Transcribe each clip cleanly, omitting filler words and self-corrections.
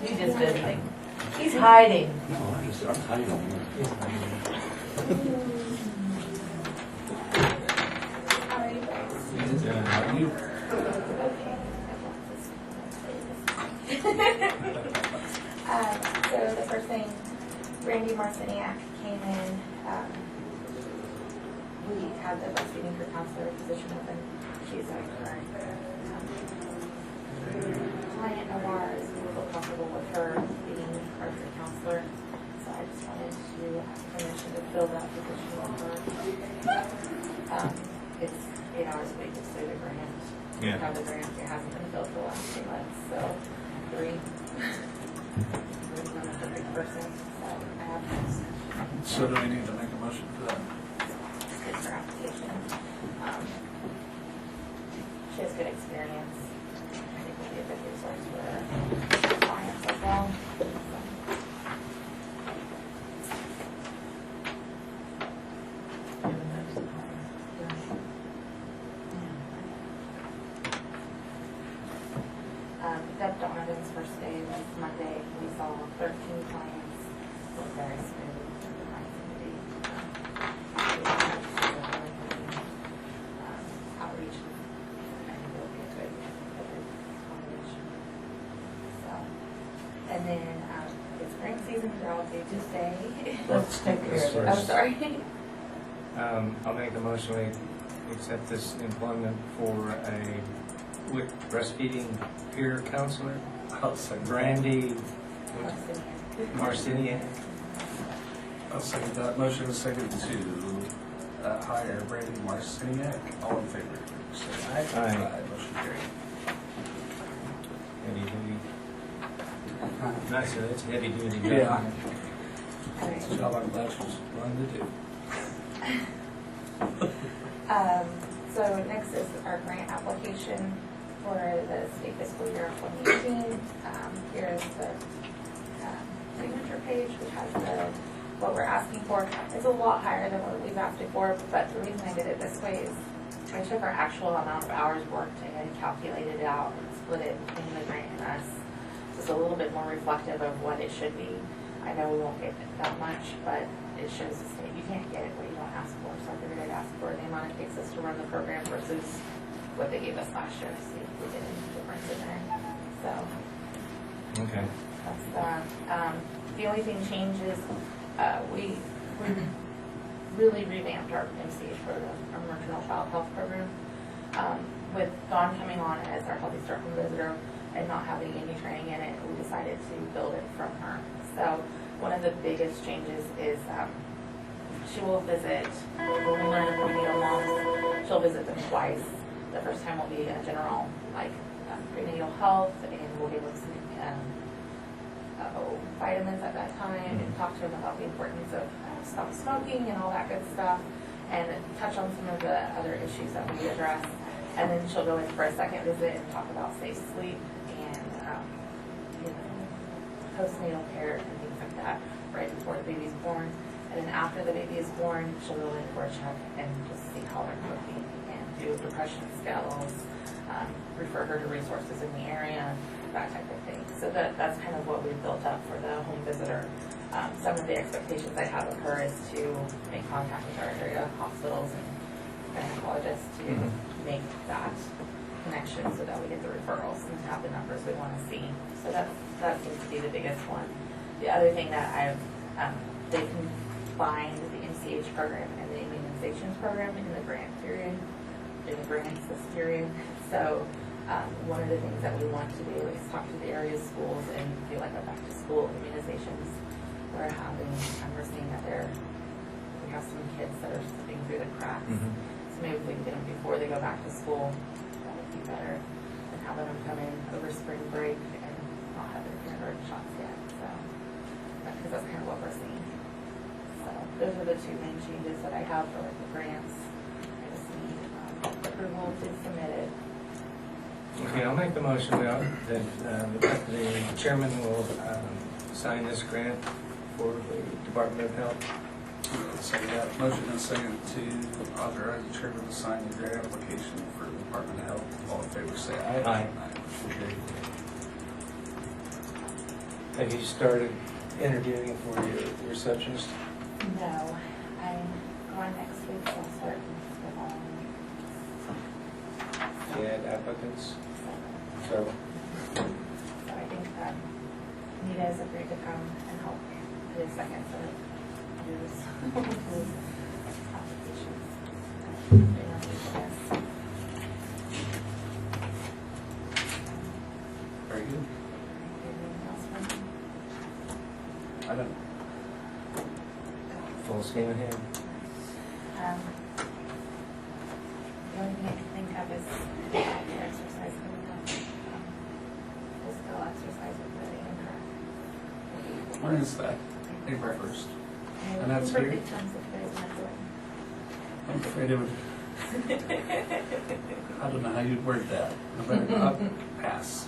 He just did like, he's hiding. No, I'm hiding. So the first thing, Randy Marciniak came in. We had the breastfeeding for counselor position open. She's our current client of ours. We feel comfortable with her being our counselor. So I just wanted to ask permission to fill that position with her. It's 8 hours a week to say the grant. Yeah. Have the grant. It hasn't been filled for the last 2 months. So 3. A big person. So I have So do we need to make a motion for that? her application. She has good experience. I think we'll be a good resource for our clients as well. Deb Donovan's first day was Monday. We saw 13 clients. It was very smooth. Outreach. I think it'll be a good combination. So, and then it's spring season. They're all due to stay. Let's take care of it. I'm sorry. I'll make the motion we accept this employment for a breastfeeding peer counselor, I'll second. Brandy Marciniak. I'll second that. Motion is second to hire Brandy Marciniak. All in favor, say aye. Aye. Motion carried. Heavy duty. Nice, so it's heavy duty. Yeah. All right. It's a job I'm glad she's willing to do. So next is our grant application for the state fiscal year 2018. Here is the signature page, which has what we're asking for. It's a lot higher than what we've asked before, but the reason I did it this way is I took our actual amount of hours worked and calculated it out and split it between the grant and us. Just a little bit more reflective of what it should be. I know we won't get that much, but it shows the state you can't get what you don't ask for. So I figured I'd ask for the amount it takes us to run the program versus what they gave us last year to see if we get any difference in there. So Okay. that's that. The only thing changes, we really revamped our MCH program, our maternal child health program. With Dawn coming on as our Healthy Start Home visitor and not having any training in it, we decided to build it from her. So one of the biggest changes is she will visit, when we learn the prenatal moms, she'll visit them twice. The first time will be a general, like, prenatal health, and we'll give them some vitamins at that time and talk to them about the importance of stop smoking and all that good stuff, and touch on some of the other issues that we address. And then she'll go in for a second visit and talk about safe sleep and postnatal care and things like that right before the baby's born. And then after the baby is born, she'll go in for a check and just see how they're cooking and do depression scales, refer her to resources in the area, that type of thing. So that's kind of what we've built up for the home visitor. Some of the expectations I have of her is to make contact with our area hospitals and gynecologists to make that connection so that we get the referrals and have the numbers we want to see. So that seems to be the biggest one. The other thing that they combined the MCH program and the immunizations program in the grant period, in the grants this period. So one of the things that we want to do is talk to the area schools and do like a back to school immunizations. We're seeing that we have some kids that are slipping through the cracks. So maybe we can get them before they go back to school. That would be better than having them come in over spring break and not have their kindergarten shots yet. So, because that's kind of what we're seeing. So those are the 2 main changes that I have for the grants. I just need approval to submit it. Okay, I'll make the motion that the chairman will sign this grant for the Department of Health. So that motion is second to authorize the chairman to sign the grant application for the Department of Health. All in favor, say aye. Aye. Motion carried. Have you started interviewing for your receptionist? No, I'm going next week, so I'll start the following week. You had applicants? So, So I think Nita has agreed to come and help do a second set of news applications. Very good. Anything else from you? I don't, full steam ahead. The only thing I can think of is the exercise coming up. Physical exercise with Lily and her. when is that? April 1st. And that's here? Perfect terms if there's not doing. I'm afraid it would, I don't know how you'd word that. I better not pass.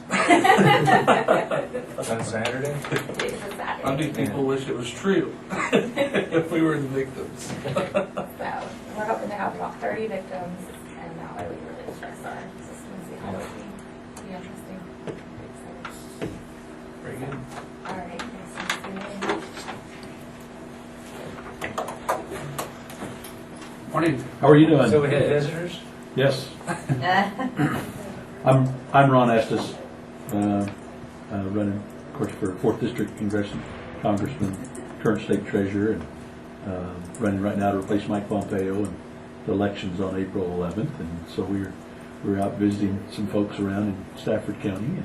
On Saturday? It's a Saturday. I think people wish it was true if we were the victims. So we're hoping to have about 30 victims, and now I would really stress our system and see how it would be interesting. Excited. Very good. All right, thanks. Morning. How are you doing? So we had visitors? Yes. I'm Ron Estes, running, of course, for 4th District Congressman, current state treasurer, and running right now to replace Mike Pompeo, and the election's on April 11th, and so we're out visiting some folks around in Stafford County,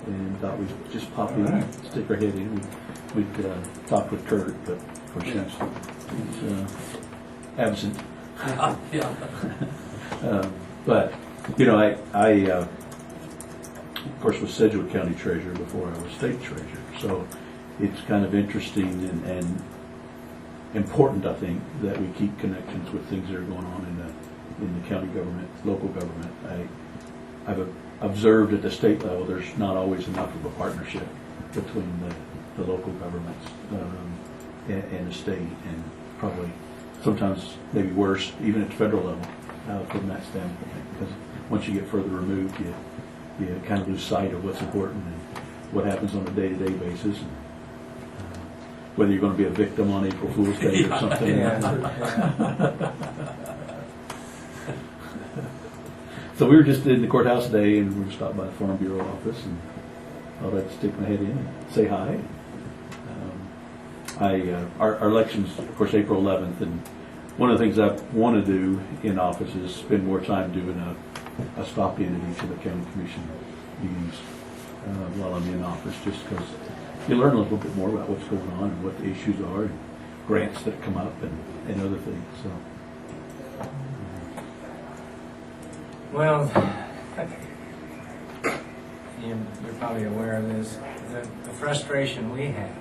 and thought we'd just pop in and stick our head in. We'd talk with Kurt, but of course he's absent. Yeah. But, you know, I of course, was Sedgwick County Treasurer before I was State Treasurer. So it's kind of interesting and important, I think, that we keep connections with things that are going on in the county government, local government. I've observed at the state level there's not always enough of a partnership between the local governments and the state, and probably sometimes maybe worse, even at the federal level, from that standpoint. Because once you get further removed, you kind of lose sight of what's important and what happens on a day-to-day basis. And, whether you're going to be a victim on April Fool's Day or something. So we were just in the courthouse today, and we stopped by the Farm Bureau office, and thought I'd stick my head in and say hi. Our election's, of course, April 11th, and one of the things I want to do in office is spend more time doing a stop-in at each of the county commission meetings while I'm in office, just because you learn a little bit more about what's going on and what the issues are, and grants that come up and other things. So, Well, you're probably aware of this. The frustration we have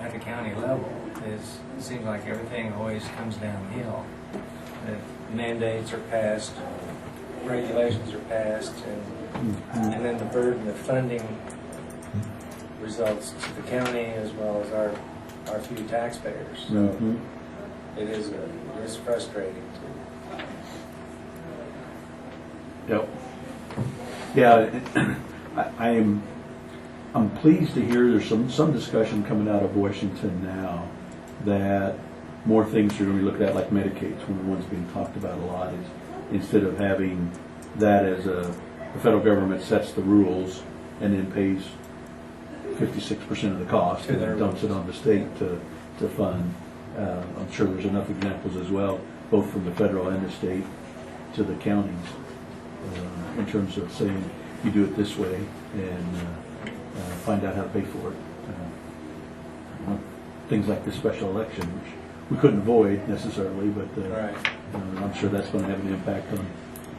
at the county level is, it seems like everything always comes downhill. That mandates are passed, regulations are passed, and then the burden of funding results to the county as well as our few taxpayers. So it is frustrating too. yep. Yeah, I'm pleased to hear there's some discussion coming out of Washington now that more things are going to be looked at, like Medicaid's one of the ones being talked about a lot, is instead of having that as the federal government sets the rules and then pays 56% of the cost and then dumps it on the state to fund. I'm sure there's enough examples as well, both from the federal and the state to the counties, in terms of saying you do it this way and find out how to pay for it. Things like the special election, which we couldn't avoid necessarily, but Right. I'm sure that's going to have an impact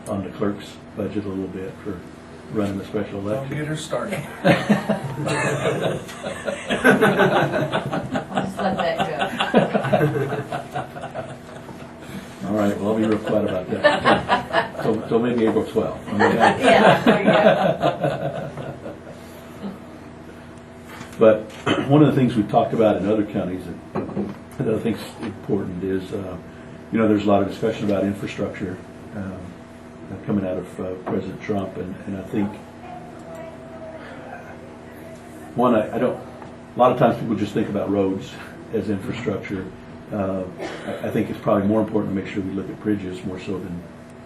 on the clerk's budget a little bit for running the special Don't election. get her started. I'll just let that All right, well, I'll be real quiet about that. So maybe April 12th. go. Yeah, there you go. But one of the things we've talked about in other counties that I think is important is, there's a lot of discussion about infrastructure coming out of President Trump, and I think, one, I don't a lot of times people just think about roads as infrastructure. I think it's probably more important to make sure we look at bridges more so than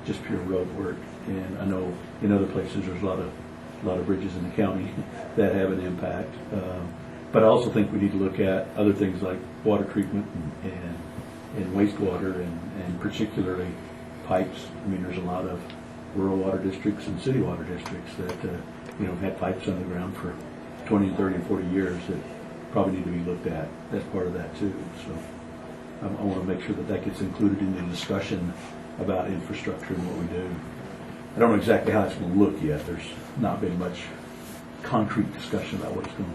just pure road work. And I know in other places there's a lot of bridges in the county that have an impact. But I also think we need to look at other things like water treatment and wastewater and particularly pipes. I mean, there's a lot of rural water districts and city water districts that had pipes underground for 20 and 30 and 40 years that probably need to be looked at. That's part of that too. So I want to make sure that gets included in the discussion about infrastructure and what we do. I don't know exactly how it's going to look yet. There's not been much concrete discussion about what it's going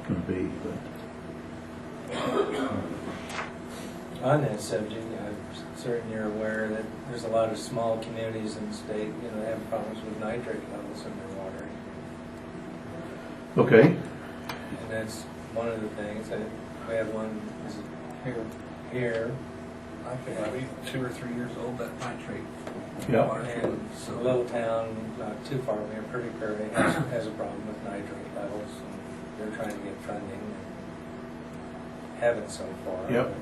to be. But On that subject, I'm certain you're aware that there's a lot of small communities in the state, that have problems with nitrate levels in their water. okay, And that's one of the things. We have one is here. I think I'd be 2 or 3 years old, that nitrate. Yeah. water And treatment, a so little town not too far from here, Pretty Prairie, has a problem with nitrate levels. And they're trying to get funding and haven't so far. Yep.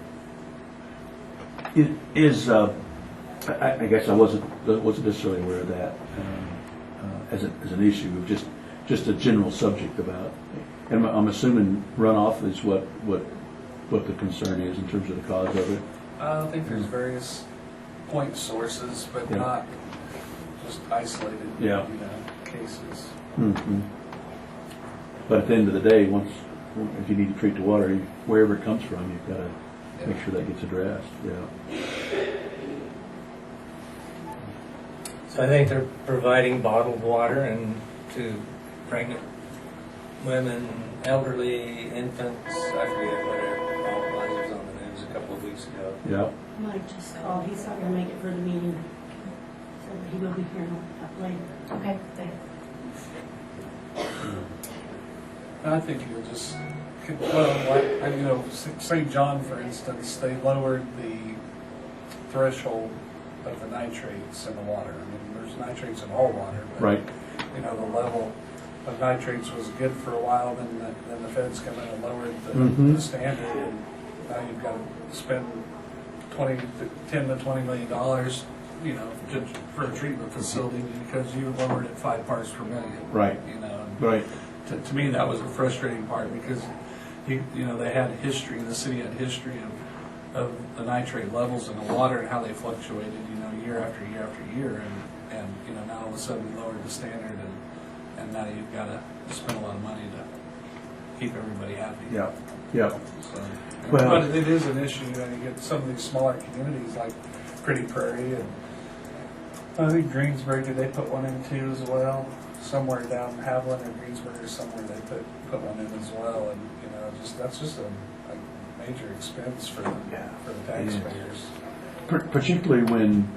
It is. I guess I wasn't necessarily aware of that as an issue of just a general subject about. And I'm assuming runoff is what the concern is in terms of the cause of it. I think there's various point sources, but Yeah. not just isolated, Yeah. cases. Mm-hmm. But at the end of the day, if you need to treat the water, wherever it comes from, you've got to make sure that gets addressed. Yeah. So I think they're providing bottled water and to pregnant women, elderly, infants. I forget what it was on the news a couple of weeks ago. Yeah. Mike just called, he's not gonna make it for the meeting, so he will be here later. Okay, thanks. I think you'll just, like, St. John, for instance, they lowered the threshold of the nitrates in the water. I mean, there's nitrates in all water, but Right. The level of nitrates was good for a while. Then the feds come in and lowered Mhm. the standard, and now you've got to spend $10 to $20 million, for a treatment facility because you lowered it 5 parts per million. Right. Right. To me, that was a frustrating part because, they had history, the city had history of the nitrate levels in the water and how they fluctuated, year after year after year. And now all of a sudden we lowered the standard and now you've got to spend a lot of money to keep everybody happy. Yeah. Yeah. So, Well- but it is an issue, you get some of these smaller communities like Pretty Prairie and I think Greensburg, did they put one in too as well? Somewhere down Haviland or Greensburg or somewhere they put one in as well, and that's just a major expense for the taxpayers. Particularly when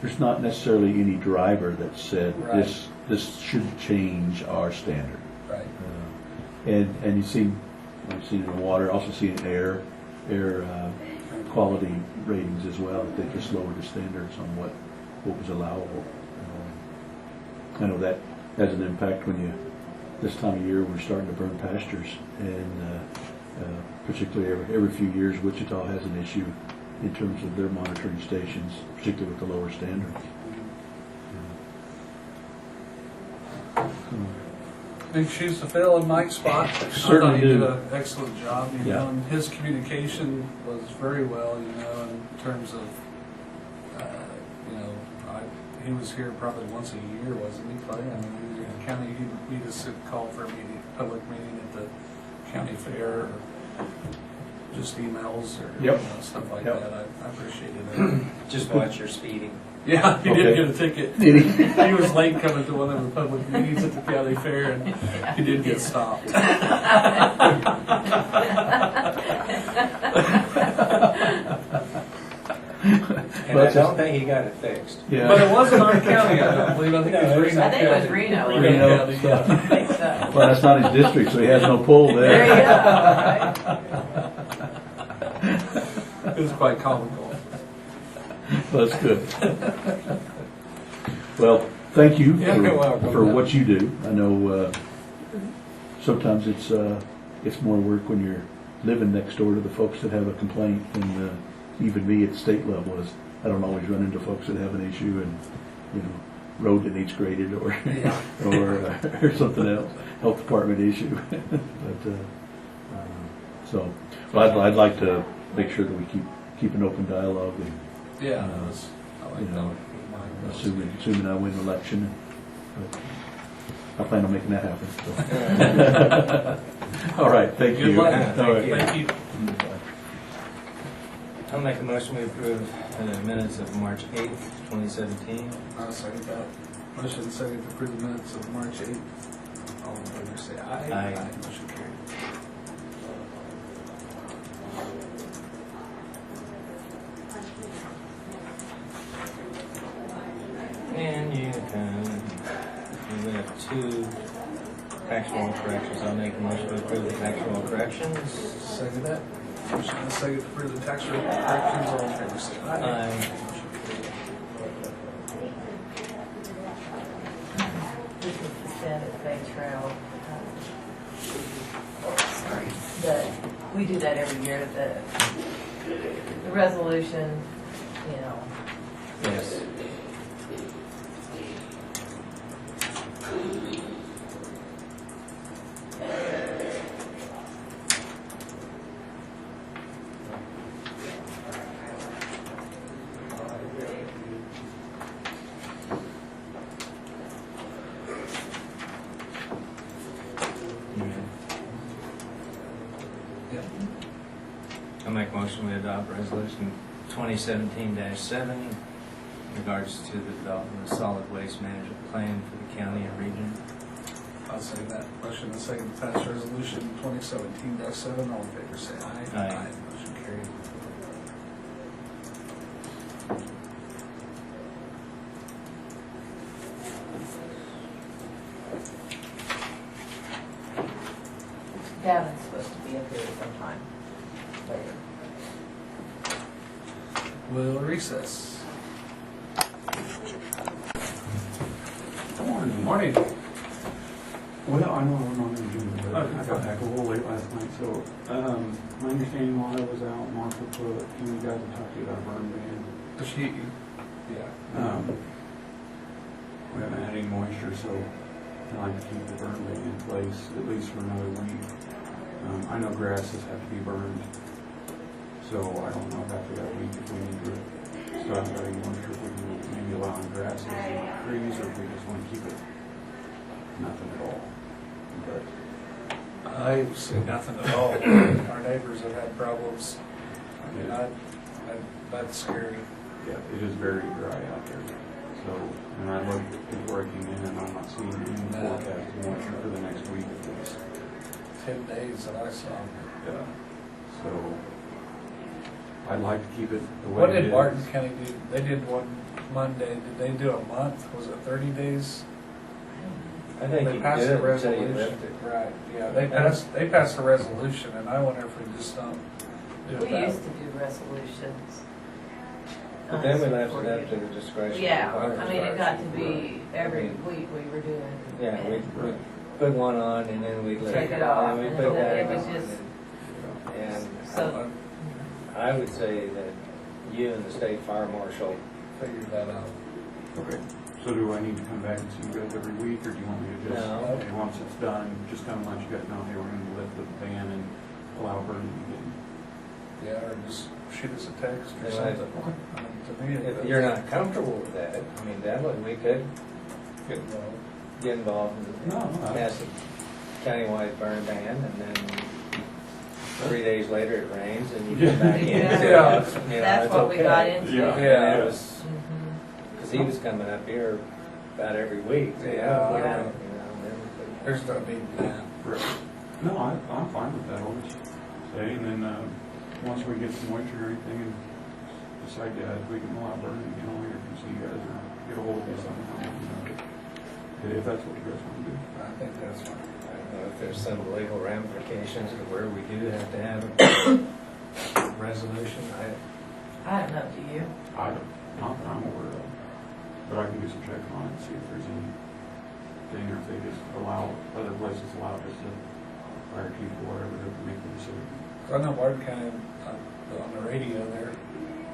there's not necessarily any driver that said Right. this should change our standard. Right. And you've seen it in water, also seen it in air quality ratings as well. They just lowered the standards on what was allowable. I know that has an impact when this time of year we're starting to burn pastures, and particularly every few years Wichita has an issue in terms of their monitoring stations, particularly with the lower standards. Big shoes to fill in Mike's spot. Certainly I thought he did do. an excellent job, Yeah. and his communication was very well, in terms of, he was here probably once a year, wasn't he, Clay? I mean, he was in the county, he'd just call for a public meeting at the county fair, or just emails, or Yep. stuff like Yep. that. I appreciated it. Just watch your speeding. Yeah, he Okay. did get a ticket. Did he? He was late coming to one of the public meetings at the county fair, and he did get stopped. And I don't think he got it fixed. Yeah. But it wasn't our county, I don't believe. I think it was Reno I think it was County. Reno. Reno. County, yeah. I think so. Well, that's not his district, so he has no pull There there. you go, right? It was quite comical. Well, that's good. Well, thank you Yeah, you're welcome. for what you do. I know sometimes it's it's more work when you're living next door to the folks that have a complaint, and even me at state level is, I don't always run into folks that have an issue and, you know, road that needs graded or, or something else, health department issue. But I'd like to make sure that we keep an open dialogue and, Yeah, I you like know, that. assuming I win the election. But I plan on making that happen. So. All right, thank you. Good luck. All right. Thank you. I'll make a motion to approve the minutes of March 8th, 2017. I'll second that. Motion second to approve the minutes of March 8th. All in favor say aye. Aye. Motion carried. And you we have two actual corrections. I'll make a motion to approve the actual corrections. Second that. Motion and second to approve the tax rate corrections. All in favor say aye. Aye. Motion carried. This is the Santa Fe Trail. Sorry. We do that every year, the resolution, you know. Yes. Yeah. I'll make a motion we adopt resolution 2017-7 in regards to the development of solid waste management plan for the county and region. I'll say that. Motion and second to pass resolution 2017-7. All in favor say aye. Aye. Motion carried. Gavin's supposed to be up here sometime later. We'll recess. Morning. Morning. Well, I know we're not going to do it, but Okay. I got back a little late last night, so, my understanding while I was out, Martha put, you guys have talked to you about a burn ban. Yeah. We haven't had any moisture, so I like to keep the burn ban in place at least for another week. I know grasses have to be burned, so I don't know if after that week if we need to start having moisture, if we can maybe allow grasses and trees, or if we just want to keep it nothing at all. But I've seen nothing at all. Our neighbors have had problems. I mean, that's scary. yeah, it is very dry out there. So, and I looked before I came in, and I'm not seeing any forecast of moisture for the next week at least. 10 days that I saw. Yeah. So, I'd like to keep it the way What it did is. Barton County do? They did one Monday. Did they do a month? Was it 30 days? I think They you passed did the until you resolution. left it. Right, yeah, they passed the resolution, and I wonder if we just don't do it We that used to do resolutions. But then we left it up to the discretion of the Yeah, fire I mean, it got to department. be every week we were doing. Yeah, we put one on and then we let Take it it go. off, And we and put then that it was on. just- And So, I would say that you and the state fire marshal, figure that out. Okay. So do I need to come back and see you guys every week, or do you want me to just, No. okay, once it's done, just come and let you guys know, hey, we're going to lift the ban and allow burning again? Yeah, or just shoot us a text or Yeah, something. I mean, to me, if you're not comfortable with that, I mean, that way we could well, get involved and No, pass a countywide burn ban, and then 3 days later it rains and you get back in. Yeah. So, Yeah. you know, that's it's what we okay. got into. Yeah. Yeah. And it was, Mhm. because he was coming up here about every week. So, Yeah. you know, and then- there's no need in that. Right. No, I'm fine with that, I'll just say, and then, once we get some moisture or anything and decide to, if we can allow burning again, I'll either come see you guys or get a hold of you somehow. If that's what you guys want to do. I think that's fine. I don't know if there's some legal ramifications to where we do have to have a resolution. I don't know, do you? I don't, not that I'm aware of, but I can do some checking on it and see if there's anything, or if they just allow, other places allow just to fire chief or whatever to make the decision. I know Barton County, on the radio, their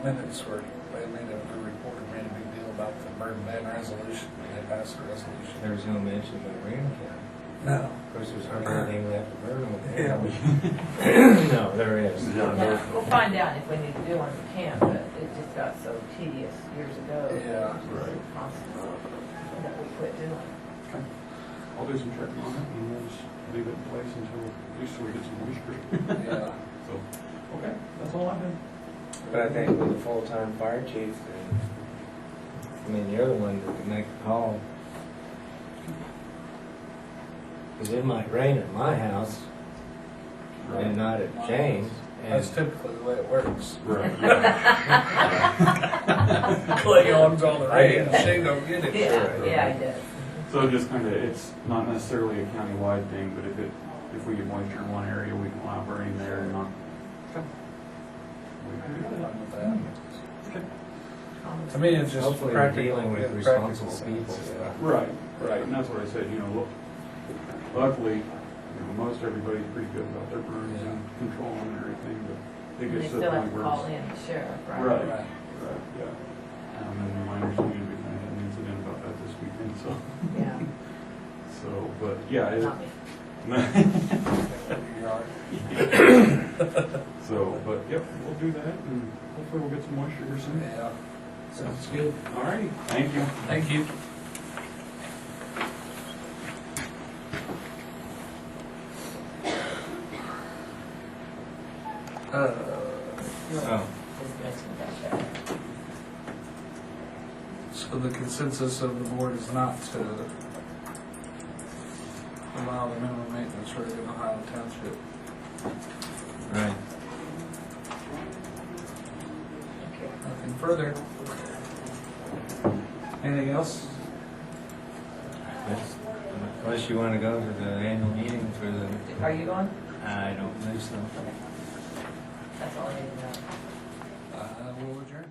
minutes were, they made a reporter made a big deal about the burn ban resolution, and they passed a resolution. There was no mention of Green County. No. Of course, there's hardly anything left to burn over Yeah. there. No, there is. Yeah, we'll find out if we need to do one, we can, but it just got so tedious years ago. Yeah. Right. Possible that we quit doing. Okay. I'll do some checking on it and we'll just leave it in place until, at least till we get some moisture. Yeah. So, okay, that's all I have. But I think with the full-time fire chief, I mean, you're the one that can make the call. Because it might rain at my house and not at Jane's. That's typically the way it works. Right. Clay owns all the rain, Shane don't get it. Yeah, he does. So just kind of, it's not necessarily a county-wide thing, but if we get moisture in one area, we can allow burning there and not. We can do that. I'm with that. Okay. To me, it's just Hopefully we're practical. dealing with yeah, responsible practical people. sense. Right, right, and that's what I said, look, luckily, most everybody's pretty good about their burns and controlling and everything, but it And gets they to the still have point to where. call in the sheriff, right? Right, Right. right, yeah. And my understanding, we kind of had an incident about that this weekend, so, Yeah. but, yeah, it. Not me. So, but, yep, we'll do that, and hopefully we'll get some moisture here soon. Yeah. Sounds good. All righty, thank you. Thank you. Oh, Just mentioned that. So the consensus of the board is not to allow the minimum maintenance rate in Ohio Township. right. Okay. Nothing further. Anything else? Unless you want to go to the annual meeting for the, Are you going? I don't think so. That's all I need to know. We'll adjourn.